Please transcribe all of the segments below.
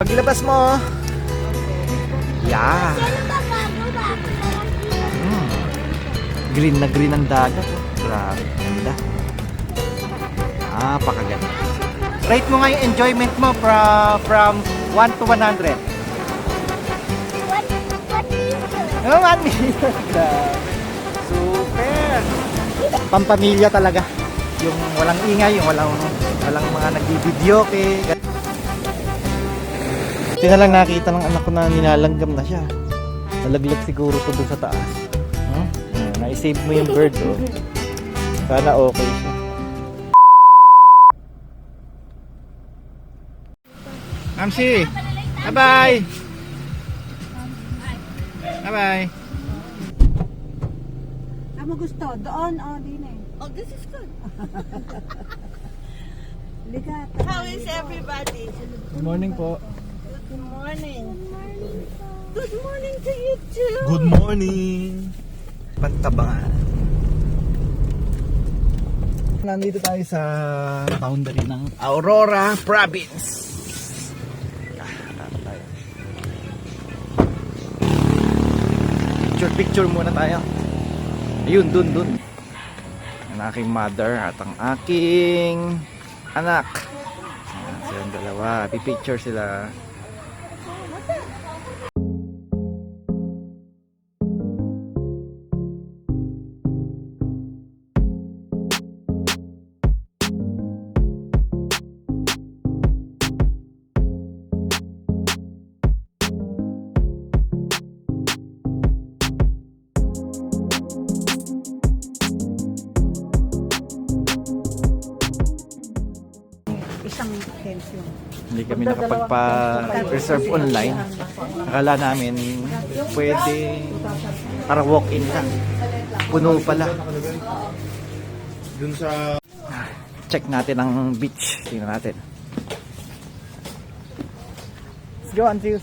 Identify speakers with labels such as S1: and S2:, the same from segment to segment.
S1: paglabas mo. Yeah. Green na green ang dagat. Grabe, ganda. Napakaganda. Rate mo nga yung enjoyment mo from 1 to 100. 1 million. Super. Pampamilya talaga. Yung walang ingay, yung walang mga nagbibideo kay. Ito na lang nakita ng anak ko na nilalanggam na siya. Nalaglag siguro to doon sa taas. Na-save mo yung bird, oh. Sana okay siya. Mamsi! Bye-bye! Bye-bye!
S2: Saan mo gusto? Doon o din eh?
S3: Oh, this is good.
S2: Ligat.
S3: How is everybody?
S1: Good morning po.
S3: Good morning. Good morning to you too.
S1: Good morning! Pantabangan. Nandito tayo sa boundary ng Aurora Province. Picture muna tayo. Ayun, dun. Ang aking mother at ang aking anak. Silang dalawa. Pipicture sila.
S2: Isang pension.
S1: Hindi kami nakapagpa-reserve online. Akala namin pwede para walk-in lang. Puno pala.
S4: Dun sa
S1: Check natin ang beach. Tingnan natin. Let's go, Andrews.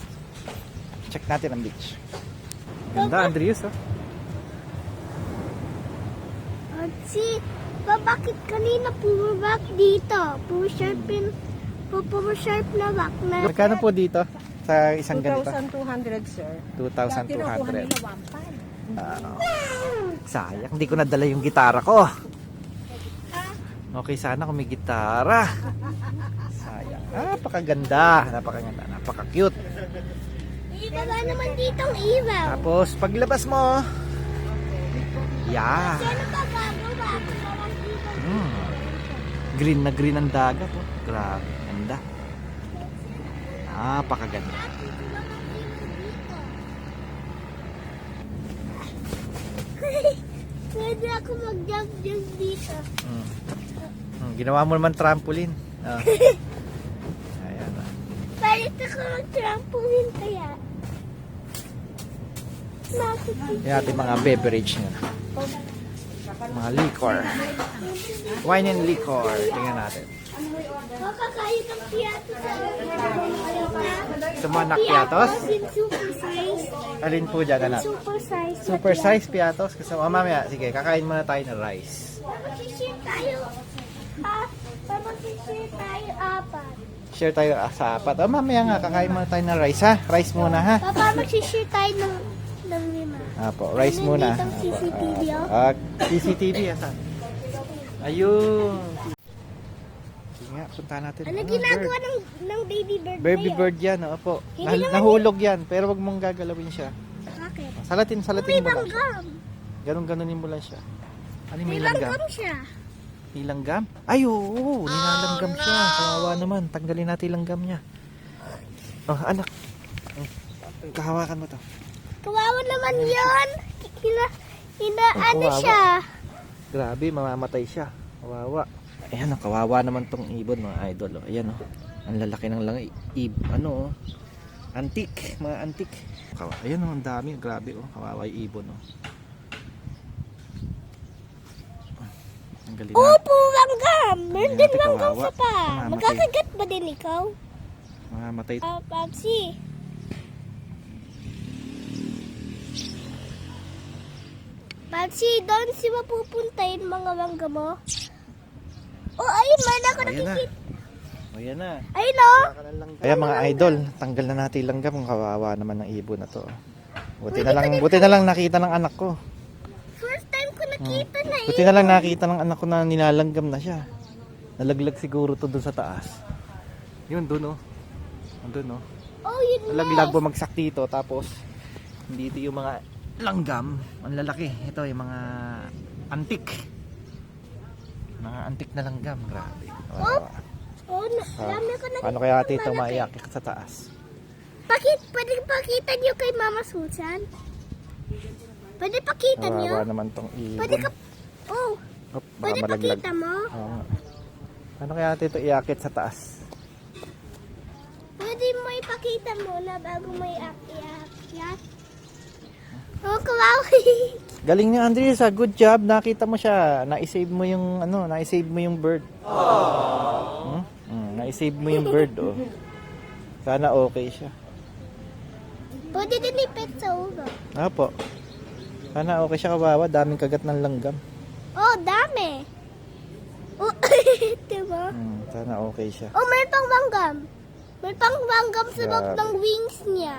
S1: Check natin ang beach. Ganda, Andrews, oh.
S5: Si, bakit kanina pumabak dito? Pumsharp na bak na.
S1: Magkano po dito sa isang ganito?
S2: 2,200 sir.
S1: 2,200. Sayang, hindi ko nadala yung gitara ko. Okay sana kung may gitara. Sayang. Napakaganda, napaka-cute.
S5: Wala naman ditong ibaw.
S1: Tapos paglabas mo, yeah.
S5: Sino ba gagawa?
S1: Green na green ang dagat, oh. Grabe, ganda. Napakaganda.
S5: Pwede ako mag-jump dito.
S1: Ginawa mo naman trampoline. Oh. Ayan, oh.
S5: Pwede ako mag-trampoline kaya.
S1: Yan natin mga beverage nyo. Mga liquor. Wine and liquor. Tingnan natin.
S5: Makakain ng piyato sa
S1: Sa mga nakpiatos?
S5: super size.
S1: Alin po dyan, anak?
S5: Super size.
S1: Super size piatos. Kasi mamaya, sige, kakain muna tayo ng rice.
S5: Mag-share tayo. Mag-share tayo apat.
S1: Share tayo sa apat. O mamaya nga, kakain muna tayo ng rice, ha? Rice muna, ha?
S5: Papa, mag-share tayo ng lima.
S1: Apo, rice muna.
S5: Ditong CCTV, oh.
S1: CCTV, asan? Ayun. Sige nga, punta natin.
S5: Ano ginagawa ng baby bird
S1: Baby
S5: na yan?
S1: bird yan, opo.
S5: Hindi naman
S1: Nahulog yan, pero wag mong gagalawin siya.
S5: Bakit?
S1: Salatin
S5: May
S1: mo lang siya.
S5: langgam.
S1: Ganon-ganonin mo lang siya. Ano yung
S5: May
S1: may langgam?
S5: langgam siya.
S1: May langgam? Ay, oo, nilalanggam siya. Kawawa naman, tanggalin natin yung langgam niya. Oh, anak. Kahawakan mo to.
S5: Kawawa naman yun. Ano
S1: kawawa.
S5: siya?
S1: Grabe, mamamatay siya. Kawawa. Ayan, oh, kawawa naman tong ibon, mga idol. Oh. Ayan, oh. Ang lalaki ng lang ano, oh. Antique, mga antique. Ayan, oh, ang dami, grabe, oh. Kawawa yung ibon, oh. Ang galing na.
S5: Opo, langgam. Meron
S1: Ayan,
S5: din
S1: ate,
S5: langgam
S1: kawawa.
S5: sa pa.
S1: Mamamatay.
S5: Magkakagat ba din ikaw?
S1: Mamamatay.
S5: Papsi. Papsi, doon si mapupunta yung mga langgam mo. Oh, ayun, man ako
S1: Ayan na.
S5: nakikita.
S1: O yan na.
S5: Ay, no?
S1: Kaya mga idol, tanggal na natin yung langgam. Kung kawawa naman ng ibon na to. Buti na lang nakita ng anak ko.
S5: First time ko nakita na
S1: Buti na lang nakita ng anak ko na nilalanggam na siya. Nalaglag siguro to dun sa taas. Yun, dun oh. Andun oh.
S5: Oh, yun
S1: Nalaglag bumagsak dito. Tapos, dito yung mga langgam. Ang lalaki. Ito yung mga antik. Mga antik na langgam. Grabe. Kawawa.
S5: Oh, dami ko nakita.
S1: Paano kaya tito maiyak sa taas?
S5: Pwede pakita niyo kay Mama Susan? Pwede pakita niyo?
S1: Kawawa naman tong ibon.
S5: Pwede ka... Oh,
S1: Op, baka
S5: pwede
S1: malaglag.
S5: pakita mo?
S1: Oo nga. Paano kaya tito iakit sa taas?
S5: Pwede mo ipakita muna bago mo iakyat. Oh, kawawa.
S1: Galing ni Andres, good job. Nakita mo siya. Na-save mo yung na-save mo yung bird. Na-save mo yung bird, oh. Sana okay siya.
S5: Pwede din ipit sa ulo.
S1: Apo. Sana okay siya, kawawa. Daming kagat ng langgam.
S5: Oh, dami. Oh, diba?
S1: Sana okay siya.
S5: Oh, may pang banggam. May pang banggam sa bawah
S1: Grabe.
S5: ng wings niya.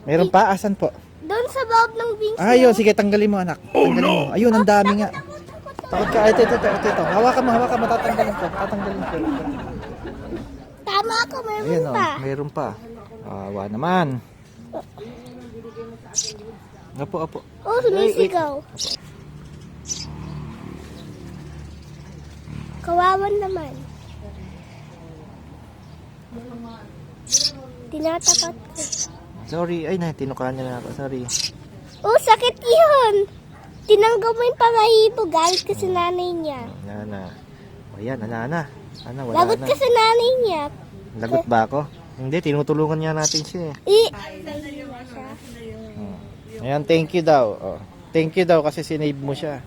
S1: Meron pa? Asan po?
S5: Doon sa bawah ng wings
S1: Ah, yun. Sige, tanggalin mo, anak. Tanggalin mo. Ayun, ang dami nga. Takot ka. Ito. Hawakan mo. Tatanggalin ko.
S5: Tama ako, meron
S1: Ayan,
S5: pa.
S1: Meron pa. Awa naman. Apo.
S5: Oh, sumisigaw. Kawawan naman. Tinatapat ko.
S1: Sorry. Ay, tinukahan niya na ako. Sorry.
S5: Oh, sakit yun. Tinanggaw mo yung pangahibo. Galit ka sa nanay niya.
S1: Nana. O yan, nana. Ana, wala
S5: Lagot
S1: na.
S5: ka sa nanay niya.
S1: Lagot ba ako? Hindi, tinutulungan niya natin siya. Ayan, thank you daw. Oh. Thank you daw kasi sinave mo siya.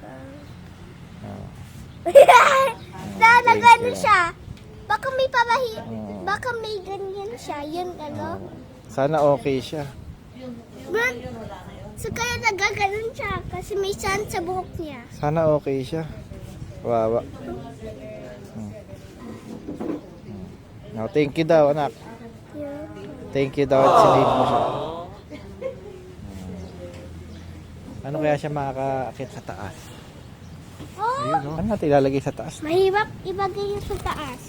S5: Lalagano siya. Baka may baka may ganyan siya. Yun, ano?
S1: Sana okay siya.
S5: But, so kaya nagaganon siya kasi may sand sa buhok niya.
S1: Sana okay siya. Wawa. Now, thank you daw, anak.
S5: Yeah.
S1: Thank you daw at sinave mo siya. Ano kaya siya makakaakit sa taas?
S5: Oh,
S1: Ayun, no? Ano natin ilalagay sa taas?
S5: mahirap ibagay yun sa taas.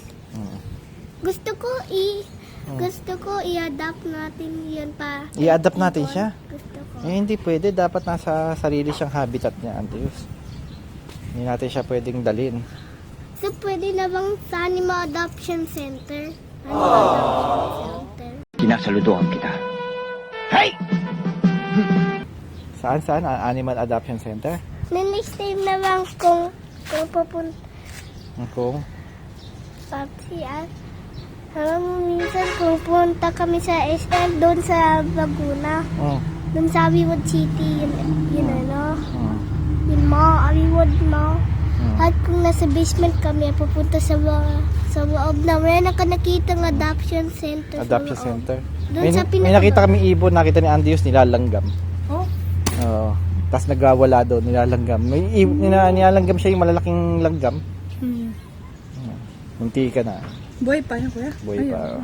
S5: Gusto ko i-adapt natin yun pa.
S1: I-adapt natin siya?
S5: Gusto ko.
S1: Eh, hindi pwede. Dapat nasa sarili siyang habitat niya, Antius. Hindi natin siya pwedeng dalhin.
S5: So, pwede na bang sa Animal Adoption Center? Animal Adoption Center.
S4: Sinasaludohan kita. Hey!
S1: Saan? Animal Adoption Center?
S5: Next time na lang kung pupunta
S1: Kung?
S5: minsan kung punta kami sa SM doon sa Laguna. Doon sa Hollywood City, yun ano. Yun mo, Hollywood mo. At kung nasa basement kami, pupunta sa loob na. Mayroon ka nakitang adoption center.
S1: Adoption
S5: sa loob.
S1: Center.
S5: Doon
S1: May,
S5: sa
S1: may nakita kami ibon, nakita ni Andius, nilalanggam.
S2: Oh,
S1: Oo. Tapos nagwawala doon, nilalanggam. Nilalanggam siya yung malalaking langgam. Munti ka na.
S2: boy pa yun, kuya.
S1: Boy pa.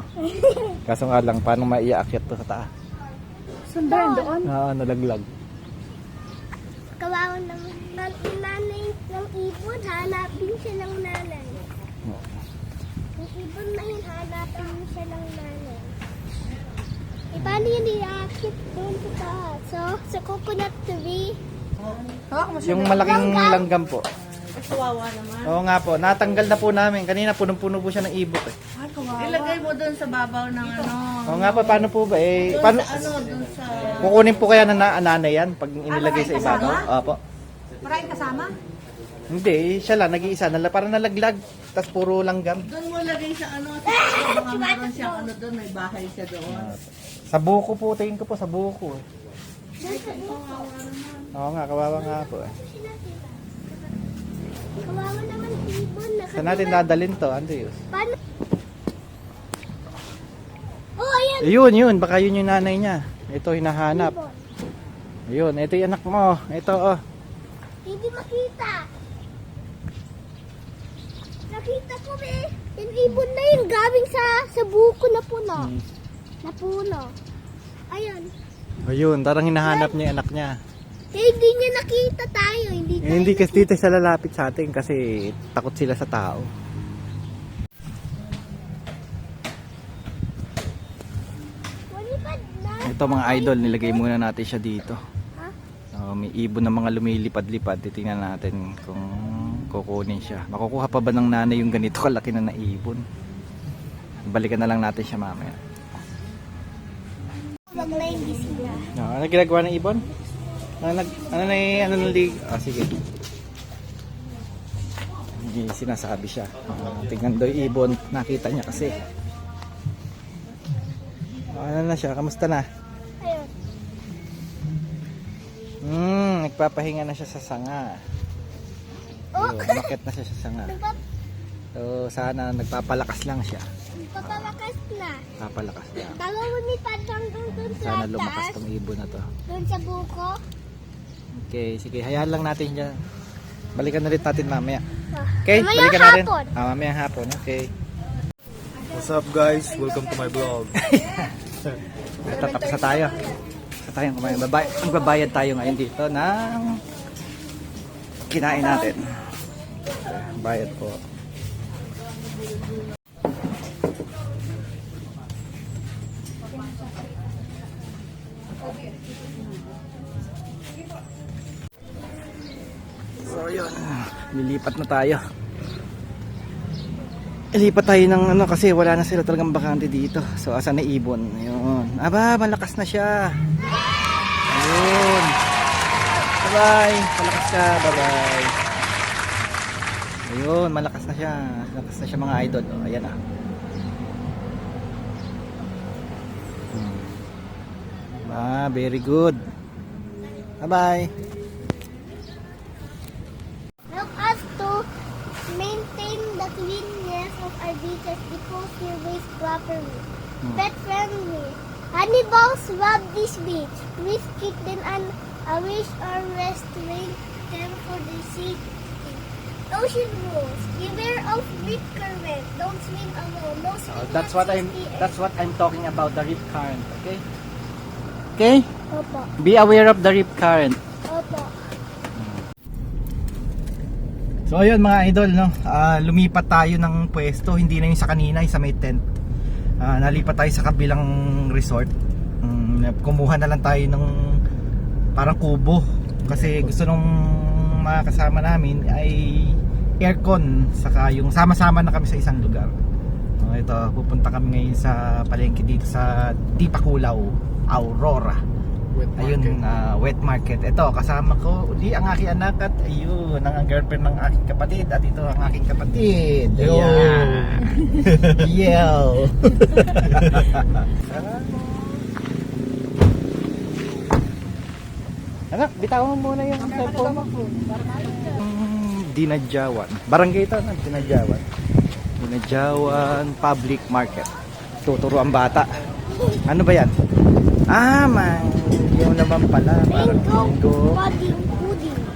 S1: Kaso nga lang, paano maiaakyat to sa taas?
S2: Sundan doon.
S1: Nalaglag.
S5: Kawawa naman. Yung nanay ng ibon, hanapin siya ng nanay. Yung ibon na yun, hanapin siya ng nanay. E, paano yun i-akit doon sa taas? So, sa coconut tree.
S1: Yung malaking langgam po.
S3: Kawawa naman.
S1: Oo nga po, natanggal na po namin. Kanina punong-puno po siya ng ibot eh.
S3: Ilagay mo doon sa babaw ng ano.
S1: Oo nga po, paano po ba? Eh,
S3: Doon
S1: paano,
S3: sa ano, doon sa...
S1: kukunin po kaya na ananay yan pag inilagay sa ibabaw? Opo.
S2: Maraming kasama?
S1: Hindi, siya lang, nag-iisa. Parang nalaglag, tas puro langgam.
S3: Doon mo lagay sa ano, sa mga meron siyang ano doon, may bahay siya doon.
S1: Sa buko po, tingin ko po, sa buko eh. Oo nga, kawawa nga po eh.
S5: Kawawa naman ibon.
S1: Saan natin dadalhin to, Andrews?
S5: Paano? Oh, ayan.
S1: Yun, baka yun yung nanay niya. Ito, hinahanap.
S5: Ibon.
S1: Ayun, ito yung anak mo. Ito, oh.
S5: Hindi makita. Nakita ko, eh. Yung ibon na yun, galing sa buko na puno. Napuno. Ayun.
S1: Ayun, tarang hinahanap niya yung anak niya.
S5: Hindi niya nakita tayo. Hindi tayo
S1: Hindi kasi dito siya lalapit sa atin kasi takot sila sa tao.
S5: Walipad na.
S1: Ito mga idol, nilagay muna natin siya dito.
S5: Ha?
S1: May ibon na mga lumilipad-lipad. Titingnan natin kung kukunin siya. Makukuha pa ba ng nanay yung ganito kalaki na naibon? Balikan na lang natin siya mamaya.
S5: Wag na yung gising na.
S1: Ano ginagawa ng ibon? Sige. Hindi sinasabi siya. Tingnan daw yung ibon. Nakita niya kasi. Ano na siya? Kamusta na?
S5: Ayun.
S1: Nagpapahinga na siya sa sanga.
S5: Oh!
S1: Umakit na siya sa sanga. So, sana nagpapalakas lang siya.
S5: Papalakas na.
S1: Papalakas lang.
S5: Talo lumipad hanggang dun sa
S1: Sana lumakas
S5: taas.
S1: tong ibon na to.
S5: Dun sa buko.
S1: Okay, sige. Hayaan lang natin dyan. Balikan ulit natin mamaya.
S5: Ah,
S1: Okay,
S5: mamayang
S1: balikan natin.
S5: hapon.
S1: Mamayang hapon, okay.
S2: What's up guys? Welcome to my vlog.
S1: Ito, tapos na tayo. Tapos na tayo kumain. Magbabayad tayo ngayon dito ng kinain natin. Bayad po. So yun, lilipat na tayo. Ilipat tayo ng ano kasi wala na sila talagang bakante dito. So asan na ibon? Ayun. Aba, malakas na siya. Ayun. Bye-bye. Malakas ka. Bye-bye. Ayun, malakas na siya. Malakas na siya mga idol. Oh, ayan ah. Very good. Bye-bye.
S5: Help us to maintain the cleanliness of our beaches because we waste properly. Pet friendly. Honeyball rub this beach. Please keep them away or restrain them for the safety. Ocean rules. Beware of rip current. Don't swim alone. No swimming
S1: That's
S5: at 6 p.m.
S1: what I'm talking about, the rip current, okay? Okay?
S5: Opo.
S1: Be aware of the rip current.
S5: Opo.
S1: So ayun mga idol, no? Lumipat tayo ng pwesto, hindi na yung sa kanina, yung sa may tent. Nalipat tayo sa kabilang resort. Kumuha na lang tayo ng parang kubo kasi gusto nung mga kasama namin ay aircon, saka yung sama-sama na kami sa isang lugar. Ito, pupunta kami ngayon sa palengke dito sa Tipaculaw, Aurora. Ayun, wet market. Ito, kasama ko uli ang aking anak at ayun, ang girlfriend ng aking kapatid at ito ang aking kapatid. Ayun. Yo. Anak, bitawan mo muna yung cellphone mo. Dinadjawan. Barangay ito, Dinadjawan. Dinadjawan Public Market. Tuturo ang bata. Ano ba yan? Yung naman pala. Parang
S5: Mango.
S1: mango.
S5: Pudding.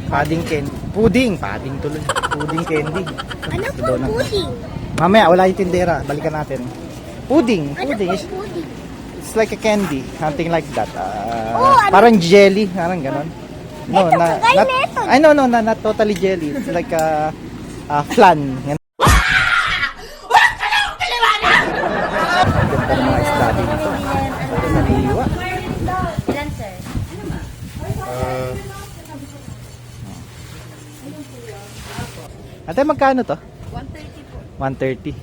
S1: Pudding candy. Pudding tuloy. Pudding candy.
S5: Ano po
S1: Donut.
S5: pudding?
S1: Mamaya, wala yung tindera. Balikan natin. Pudding.
S5: Ano
S1: Pudding.
S5: po pudding?
S1: It's like a candy. Something like that.
S5: ano?
S1: Parang jelly. Parang ganon. No,
S5: Ito, kagaya na ito.
S1: I know, not totally jelly. It's like a flan. Yan. Ganda ng mga isda dito. Sariwa.
S3: Ilan, sir?
S1: Ate, magkano to?
S3: 130 po.
S1: 130.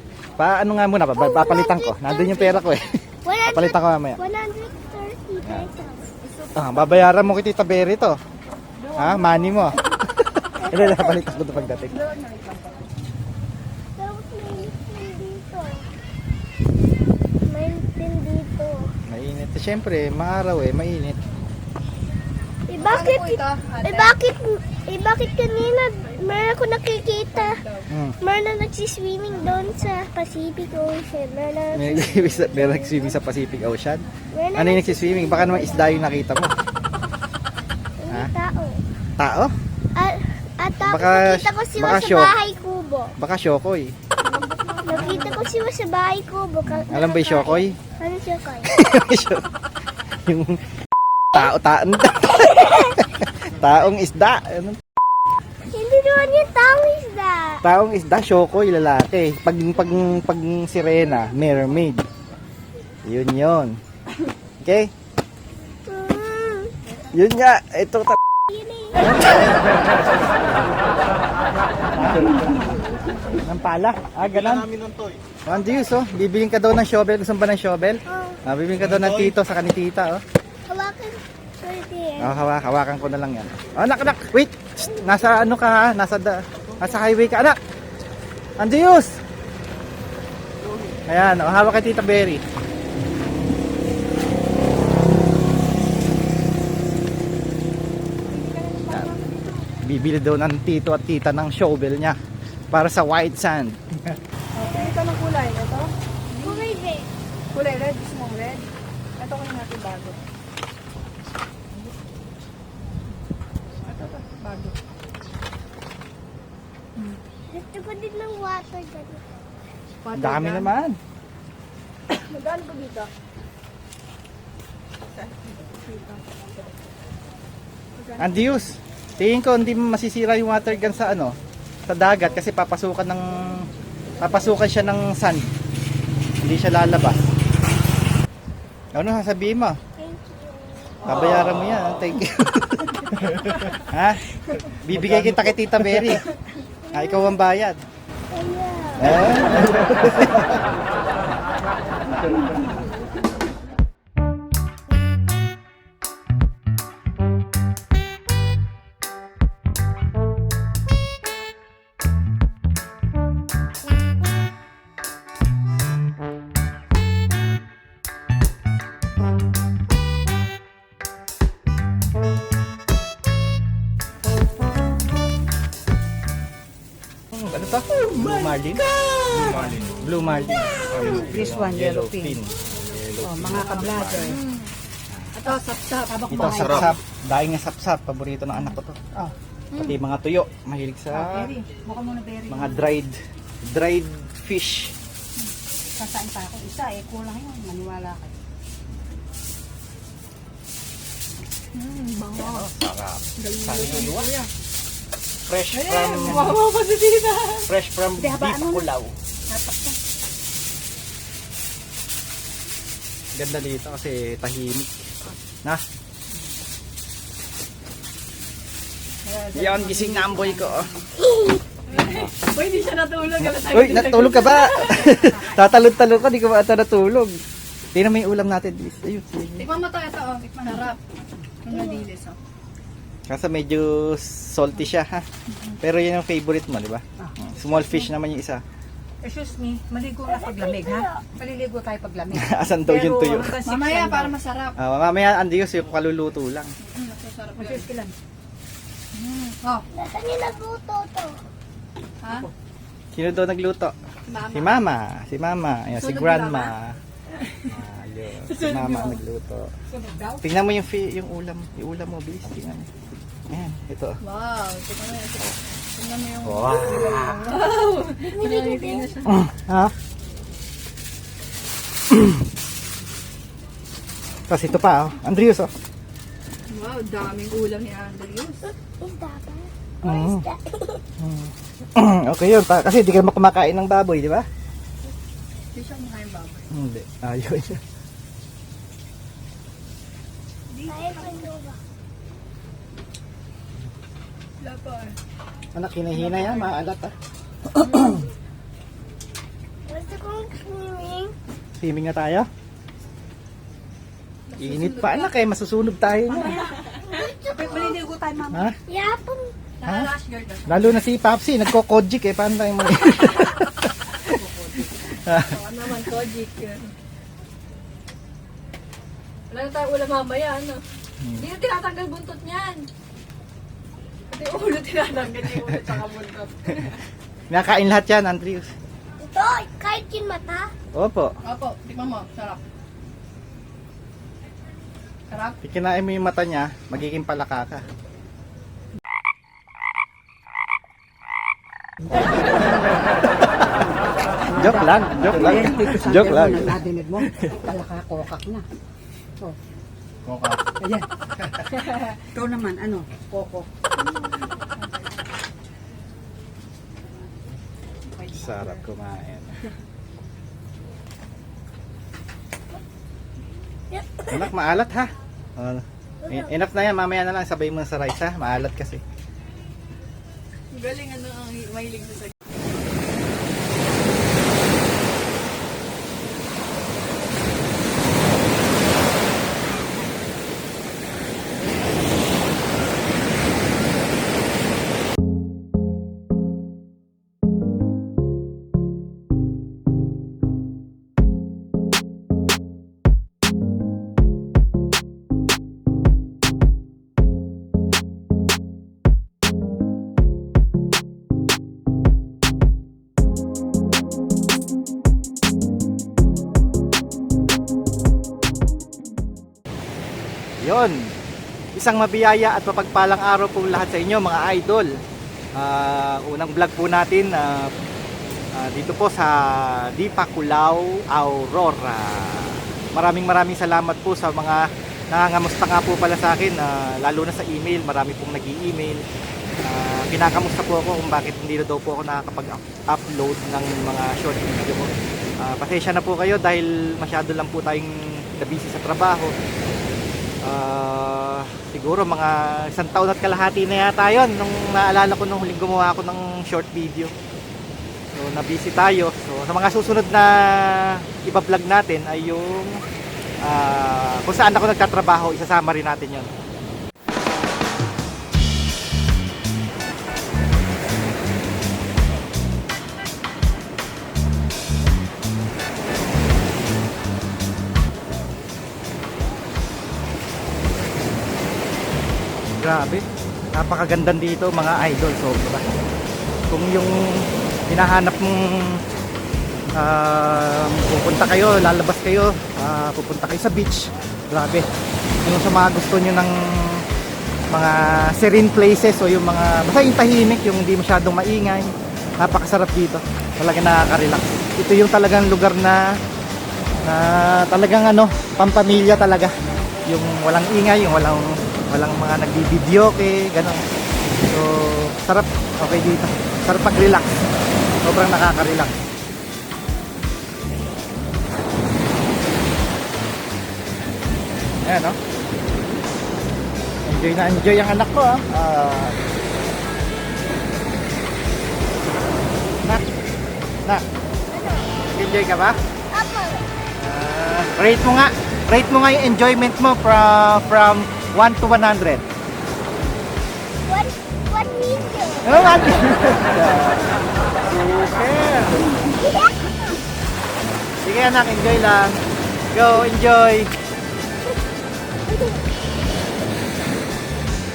S1: Ano nga muna, papalitan ko. Nandun yung pera ko eh. Papalitan ko mamaya.
S5: 130 pesos.
S1: Babayaran mo kay Tita Berry to. Money mo. Hindi, papalitan ko to pagdating.
S5: Tapos mainit dito. Mainit din dito.
S1: Mainit. Siyempre, maaraw eh, mainit.
S5: Bakit kanina meron ako nakikita. Meron na nagsiswimming doon sa Pacific Ocean.
S1: Meron nagsiswimming sa Pacific Ocean. Ano yung nagsiswimming? Baka naman isda yung nakita mo.
S5: Hindi tao.
S1: Tao?
S5: At tapos
S1: Baka-
S5: nakita ko sila
S1: baka
S5: sa
S1: show.
S5: bahay kubo.
S1: Baka Shokoy.
S5: Nakita ko siya sa bahay ko. Baka,
S1: Alam ba yung Shokoy?
S5: Ano siya kayo?
S1: Yung taong isda. Ano?
S5: Hindi naman yung taong isda.
S1: Taong isda, Shokoy, lalaki. Pag sirena, mermaid. Yun. Okay? Yun nga, ito
S5: Yun eh.
S1: ng pala. Ganon. Andiyos, oh. Bibiling ka daw ng shovel. Gusto mo ba ng shovel?
S5: Oh,
S1: Bibiling ka daw ng tito sa kanitita, oh.
S5: hawakan. Pwede eh.
S1: Hawakan ko na lang yan. Anak, wait. Shh, nasa ano ka ha? Nasa highway ka, anak. Andiyos. Ayan, hawak kay Tita Berry. Ayan. Bibili daw ng tito at tita ng shovel niya para sa white sand.
S3: Ito ng kulay. Ito?
S5: Kulay red.
S3: Kulay red. Gusto mong red? Ito ko yung natin bago. Ito. Bago.
S5: Gusto ko din ng water ganun.
S3: Water
S1: Dami
S3: gun.
S1: naman.
S3: Magkano ba dito?
S1: Andiyos. Tingin ko hindi masisira yung water gun sa ano, sa dagat kasi papasukan siya ng sand. Hindi siya lalabas. Ano sasabihin mo?
S5: Thank you.
S1: Babayaran mo yan. Thank you. Ha? Bibigay kita kay Tita Berry. Ikaw ang bayad.
S5: Kaya.
S1: Ano to? Blue Marlin? Blue Marlin.
S3: This one, yellow
S1: pin.
S3: Oh, mga ka-vlogger. Ito, sap-sap. Habang
S1: Ito
S3: kumain.
S1: sapsap. Dahil nga sapsap. Paborito ng anak ko to.
S3: Oh.
S1: Pati mga tuyo. Mahilig sa
S3: Berry. Baka muna berry.
S1: mga dried fish.
S3: Sasain pa ako. Isa eh, kulang yun. Maniwala ka. Bango.
S1: Sarap. Sariwa. Fresh
S3: Wow, pasitina.
S1: fresh from
S3: Hindi, habaan
S1: beef
S3: mo na.
S1: pulaw.
S3: Tapak ka.
S1: Ganda dito kasi tahimik. Na? Yan, gising na ang boy ko.
S3: Uy, hindi siya natulog.
S1: Uy, natulog ka ba? Tatalon-talon ka, di ka ba ata natulog? Tingnan mo yung ulam natin, Dis. Ayun, sige.
S3: Tikman mo to, ito oh. Tikman harap. Yung nadilis oh.
S1: Kasi medyo salty siya, ha? Pero yan yung favorite mo, di ba? Small fish naman yung isa.
S3: Excuse me, maligo na paglamig ha? Maliligo tayo paglamig.
S1: Asan daw yung tuyo?
S3: Mamaya para masarap.
S1: Mamaya, Andiyos, yung kaluluto lang.
S3: Mag-cheers ka lang. Oh,
S5: Nasaan yung nagluto to?
S3: ha?
S1: Sino daw nagluto?
S3: Mama.
S1: Si Mama. Si Mama. Ayan, si
S3: Sunog
S1: Grandma. Ayun. Si Mama ang nagluto.
S3: Sunog daw?
S1: Tingnan mo yung ulam. Yung ulam mo, bilis. Tingnan mo. Ayan, ito.
S3: Wow, tignan mo yan. Tignan mo yung...
S1: Wow.
S3: Pinangiti na siya.
S1: Ha? Tapos ito pa, oh. Andrius, oh.
S3: Wow, daming ulam ni Andrius.
S5: Isda ba?
S1: Mm.
S5: Isda.
S1: Okay yun. Kasi di ka kumakain ng baboy, di ba?
S3: Hindi siya kumakain baboy.
S1: Hindi. Ayun.
S5: Kaya pa nyo ba?
S3: Wala pa eh.
S1: Anak, hinahina yan. Maalat, ah.
S5: Gusto kong swimming.
S1: Swimming na tayo. Init pa, anak, eh. Masusunog tayo na.
S3: Maliligo tayo, mama.
S1: Ha?
S5: Yapon.
S3: Naka-rash guard ah.
S1: Lalo na si Papsi, nagko-kojik, eh. Paano tayo mo?
S3: Oo naman, Kojic. Wala na tayo ulam mamaya, ano? Hindi na tinatanggal buntot niyan. Pati ulo tinatanggal yung ulo sa buntot.
S1: Nakain lahat yan, Andrius.
S5: Ito, kahit yung mata.
S1: Opo.
S3: Opo, tikman mo. Sarap. Sarap?
S1: Kinain mo yung mata niya, magiging palaka ka. Joke lang. Joke lang.
S6: Nadinig mo, kalakakokak na. Oh.
S2: Kokak.
S6: Ayan. Ikaw naman, ano? Koko.
S2: Sarap kumain.
S1: Anak, maalat ha. Enough na yan, mamaya na lang sabay mo sa rice ha. Maalat kasi.
S3: Galing ano ang mahilig sa
S1: Yon. Isang mabiyaya at mapagpalang araw po lahat sa inyo mga idol. Unang vlog po natin dito po sa Dipaculao, Aurora. Maraming salamat po sa mga nangangamusta nga po pala sa akin, lalo na sa email. Marami pong nag-i-email. Kinakamusta po ako kung bakit hindi na daw po ako nakakapag-upload ng mga short video ko. Pasensya na po kayo dahil masyado lang po tayong busy sa trabaho. Siguro mga 1 taon at kalahati na yata yun nung naalala ko nung huling gumawa ako ng short video. So na-busy tayo. So sa mga susunod na iba-vlog natin ay yung kung saan ako nagtatrabaho, isasama rin natin yun. Grabe, napakaganda dito mga idol. So, diba? Kung yung hinahanap mong pupunta kayo, lalabas kayo, pupunta kayo sa beach, grabe. Yung sa mga gusto nyo ng mga serene places o yung mga basta yung tahimik, yung hindi masyadong maingay, napakasarap dito. Talagang nakaka-relax. Ito yung talagang lugar na talagang ano, pampamilya talaga. Yung walang ingay, yung walang mga nagbibideo gano'n. So sarap, okay dito, sarap mag-relax, sobrang nakaka-relax. Ayan, no? Enjoy ang anak ko, Nak, enjoy ka ba? Rate mo nga yung enjoyment mo from 1 to 100.
S5: 1 million.
S1: Oh, 1 Super. Sige anak, enjoy lang. Go, enjoy.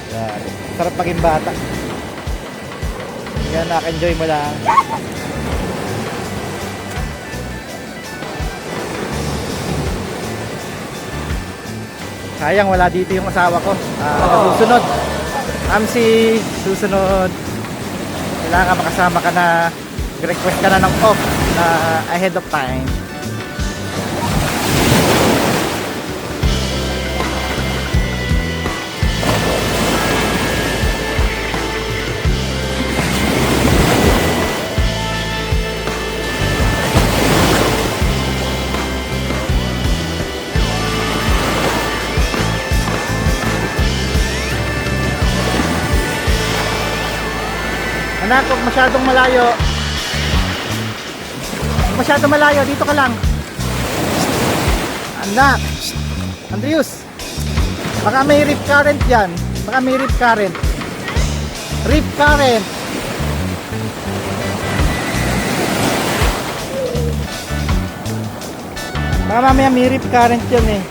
S1: Yan. Sarap maging bata. Sige anak, enjoy mo lang. Sayang wala dito yung asawa ko. Susunod. Amsi, susunod. Kailangan makasama ka na, request ka na ng off ahead of time. Anak, huwag masyadong malayo. Huwag masyadong malayo, dito ka lang. Anak, Andrews, baka may rip current dyan. Baka may rip current. Rip current. Baka mamaya may rip current dyan eh.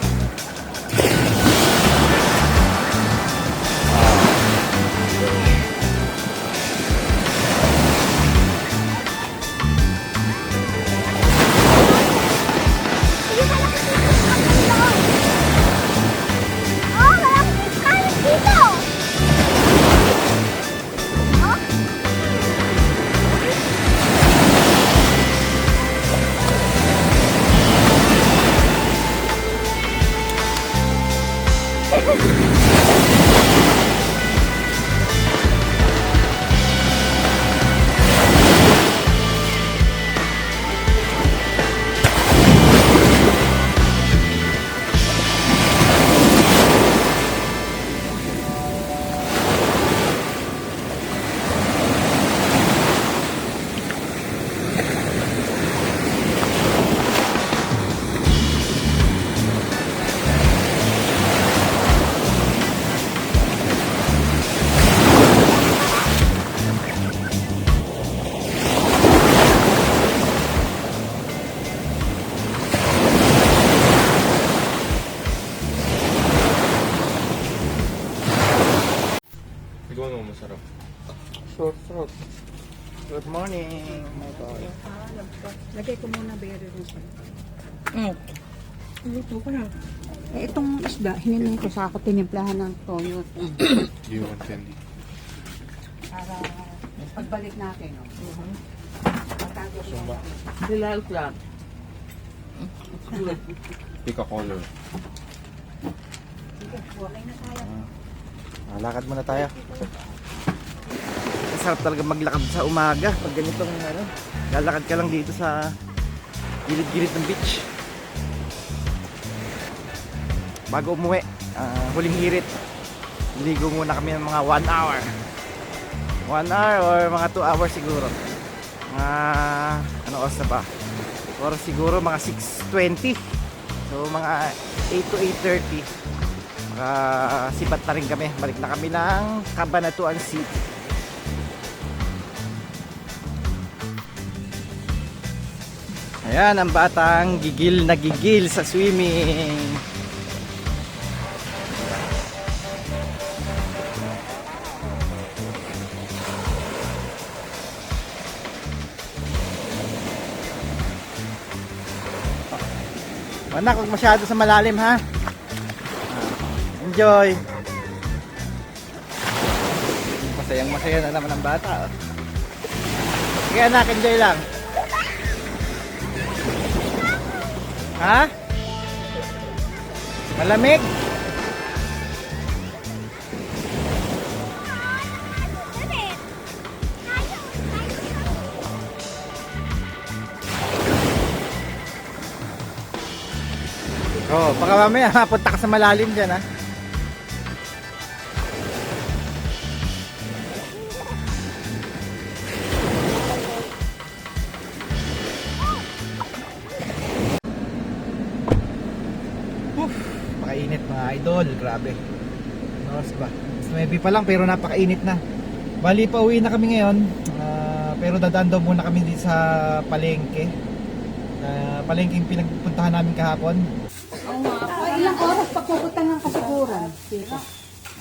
S2: Ikaw mo masarap.
S1: Short throat. Good morning, my boy.
S6: Lagay ko muna berry rin siya. Luto ko na. Eh, itong isda, hinimay ko sa ako tinimplahan ng toyo.
S2: Do you want candy?
S6: Para pagbalik natin.
S2: Pick a color.
S1: Lakad muna tayo. Masarap talaga maglakad sa umaga pag ganitong ano, lalakad ka lang dito sa gilid-gilid ng beach. Bago umuwi, huling hirit, ligo muna kami ng mga 1 hour. 1 hour or mga 2 hours siguro. Mga ano oras na ba? Oras siguro mga 6:20. So mga 8 to 8:30. Sibat na rin kami. Balik na kami ng Cabanatuan City. Ayan ang batang gigil na gigil sa swimming. Anak, huwag masyado sa malalim ha. Enjoy. Masayang masaya na naman ang bata. Oh. Sige anak, enjoy lang. Ha? Malamig? Oh, baka mamaya mapunta ka sa malalim dyan ha. Napakainit mga idol, grabe. Oras ba? 9 pa lang pero napakainit na. Bali pa uwi na kami ngayon, pero dadaan daw muna kami dito sa palengke. Palengke yung pinagpuntahan namin kahapon.
S6: Ilang oras pagpupunta ng kasiguran? Dito.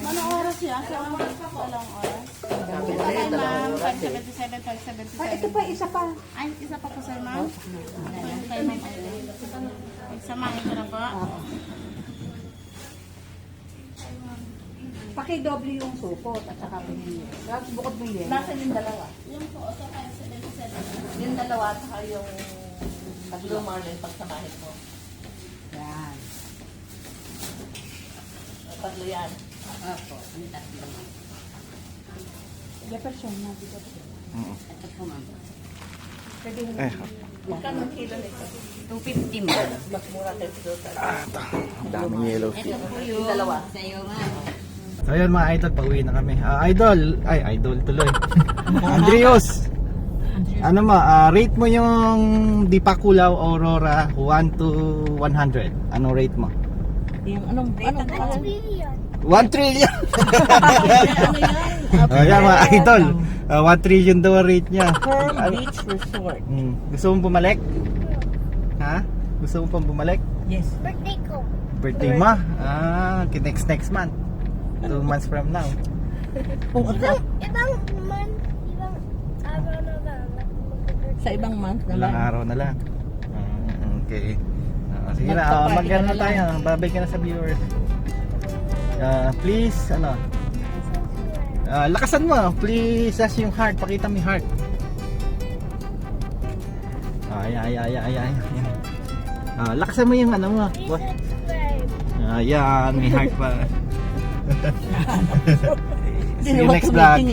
S7: Anong oras yan? Anong oras? Ito kay ma'am, 577, 577.
S6: Ay, ito pa, isa pa.
S7: Ay, isa pa po sir ma'am. Ayan, kay ma'am. Samahin ko na po.
S6: Pakidoble yung supot at saka pinili. Tapos bukod mo yun.
S7: Nasaan yung dalawa? Yung po, sa 577. Yung dalawa, saka yung Blue Marlin, pagsamahin mo.
S6: Yan.
S7: Tatlo yan.
S6: Opo, ang tatlo. Jefferson na dito. Ito po ma'am. Pwede mo.
S7: Magkano ang kilo nito?
S6: 250 mo.
S7: Mas mura kayo sa doon.
S1: Ang daming yellow fish.
S7: Yung dalawa.
S6: Sa'yo nga.
S1: So ayun mga idol, pauwi na kami. Idol tuloy. Andrios. Ano mo, rate mo yung Dipakulaw Aurora 1 to 100. Anong rate mo?
S7: Yung anong
S1: 1 trillion. Ayan mga idol. 1 trillion daw ang rate niya.
S7: Pearl Beach Resort.
S1: Gusto mong bumalik? Ha? Gusto mo pang bumalik?
S7: Yes.
S5: Birthday ko.
S1: Birthday mo? Next month. 2 months from now.
S5: Ibang month, ibang araw na lang.
S7: Sa ibang month na
S1: Ilang
S7: lang.
S1: araw na lang. Okay. Sige na, mag-ano na tayo. Babay ka na sa viewers. Please, lakasan mo. Please, as yung heart. Pakita mo yung heart. Ay. Lakasan mo yung ano mo.
S5: Please subscribe.
S1: Ayan, may heart pa. See you next vlog.